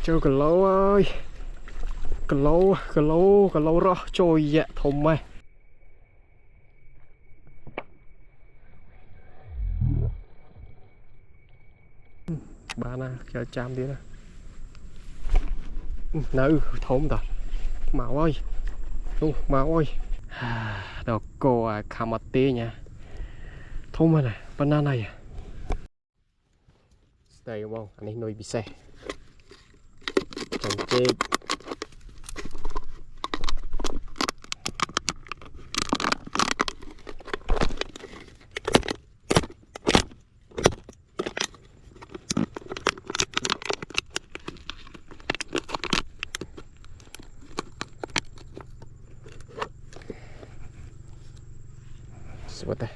Chơi cờ lâu ơi, cờ lâu rõ trôi dạ thùng mày. Bà nè, chờ chạm đi nè. Nữ, thùng rồi. Mạo ơi, Mạo ơi. Đồ cô à, khá mặt tê nha. Thùng mày này, banana này à. Đây đúng không, anh ấy nuôi bị xe. Chẳng chê. What the?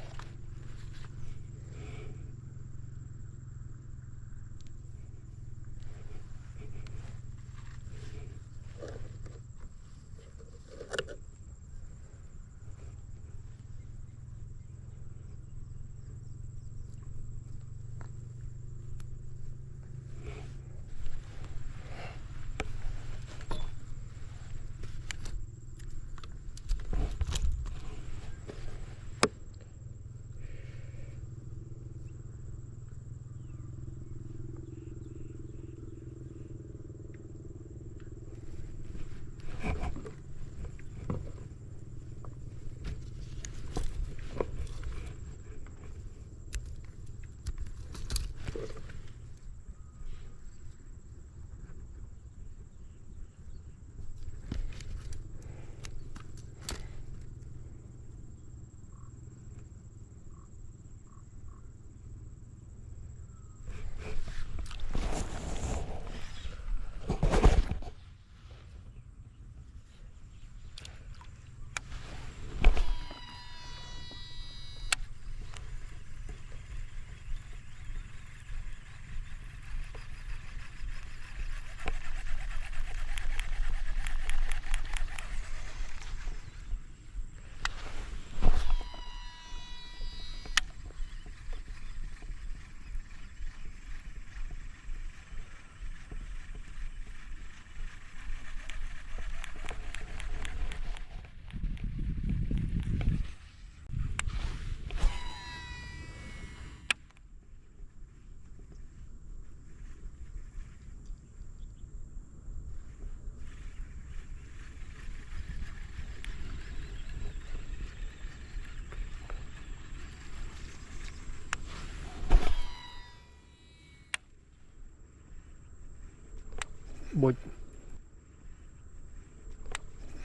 Bụi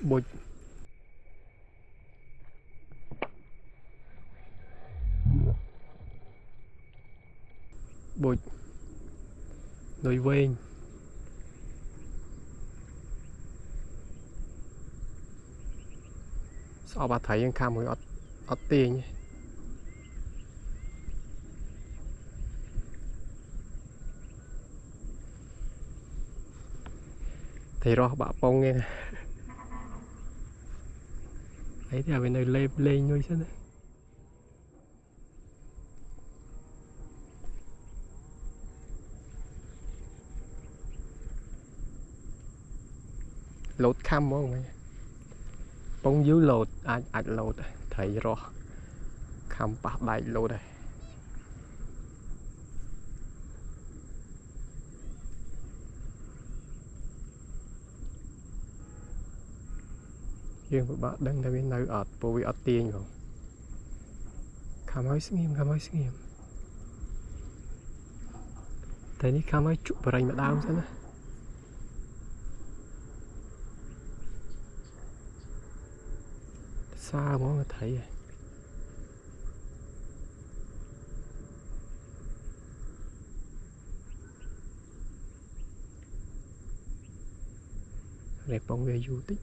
bụi bụi đôi ven sao bà thấy anh cam rồi ọt tiền nhé thì rồi bà bông nghe ấy thì ở bên này lên lên nuôi xem đấy lột khăm không mày bông dưới lột ảnh lột thấy rồi khăm bạc đại lột này riêng của bạn đang bên nơi ở bộ vị ở tiền rồi khám ơi sức nghiêm thế ní khám ơi chụp vào đây mà đau xem nè xa quá mà thấy rồi đẹp bóng về du tích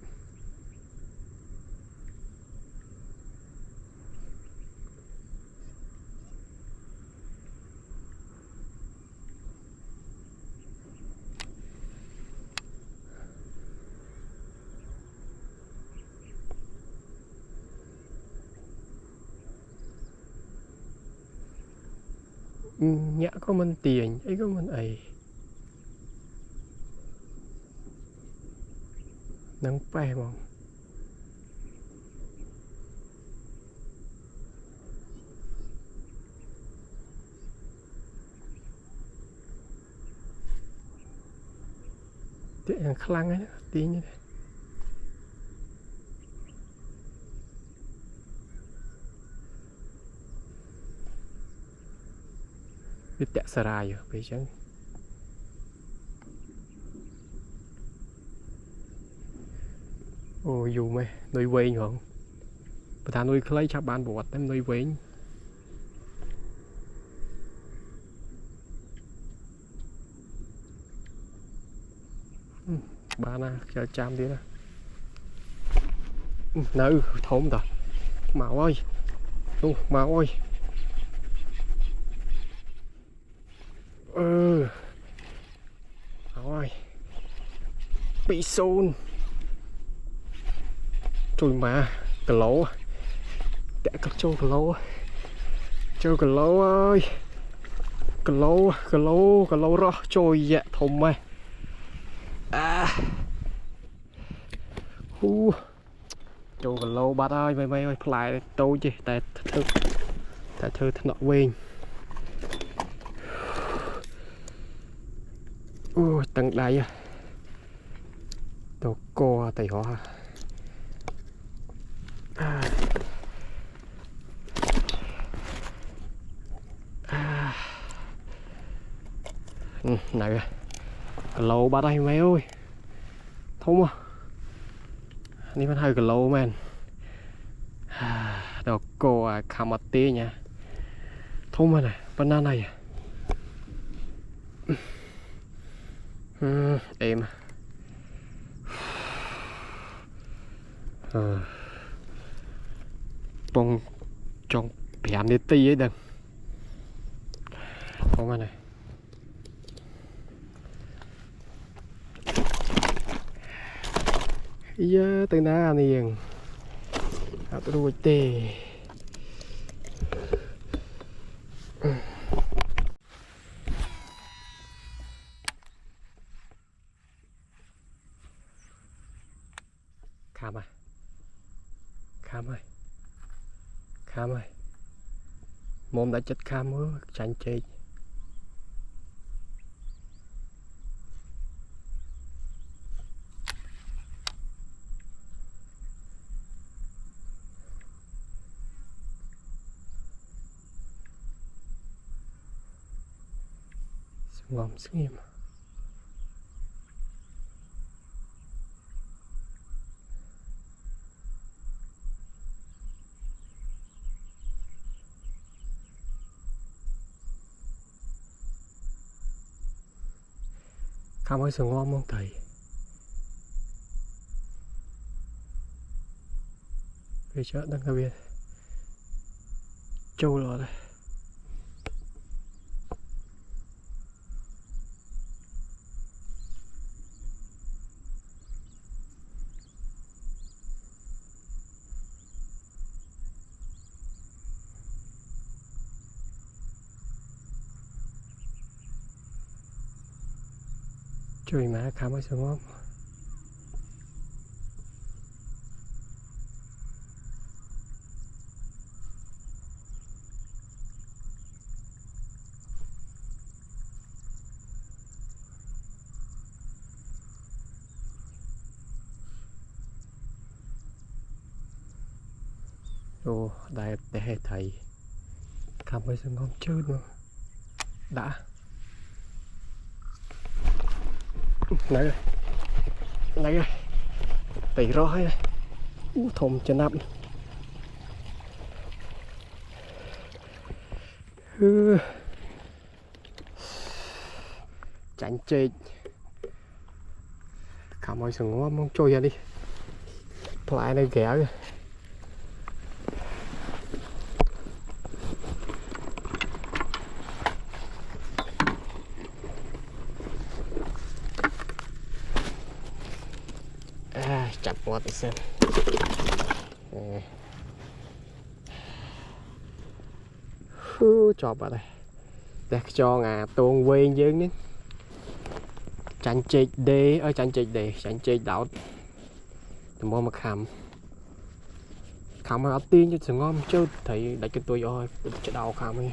nhã có mình tiền ấy có mình ấy nắng pe mà tiện khăn ấy tí như thế biết tẹt sờ rai rồi bây giờ ôi dù mày nuôi quên không bà ta nuôi lấy chắc ban bột em nuôi quên bà na chờ chăm đi nè nữ thốn rồi màu ơi màu ơi màu ơi bị xôn trời mà cà lỗ đã cắt trâu cà lỗ ơi cà lỗ rõ trôi dạ thùng mày trâu cà lỗ bát ơi mày ơi lại tôi chứ tại thư thật nọ quên tầng đáy à đồ co tay họ này lâu ba đây mày ơi thông à đi vẫn hơi lâu men đồ co khăm tê nha thông mà này banana này em bông trong bèn đi ti ấy đừng không mà này giờ từ na niềng tôi đuổi tê Kham ơi mồm đã chết Kham ơi chanh chê ngon sức nghiêm Kham ơi sừng ngon không thầy về chợ đang ở bên châu lò đây trời má Kham ơi sừng ngon ồ đây để thầy Kham ơi sừng ngon chơi nữa đã này rồi tỉ rõ hay này thùng cho nắp chảnh chê Kham ơi sừng ngon mong trôi ra đi lại này ghẻ rồi chặt quá thì xem cho vào đây để cho ngà tuôn quên dương đến chanh chịch đi ở chanh chịch đi chanh chịch đảo mua mà khám mà tin cho sự ngon chứ thấy đánh cho tôi rồi chết đau khám ấy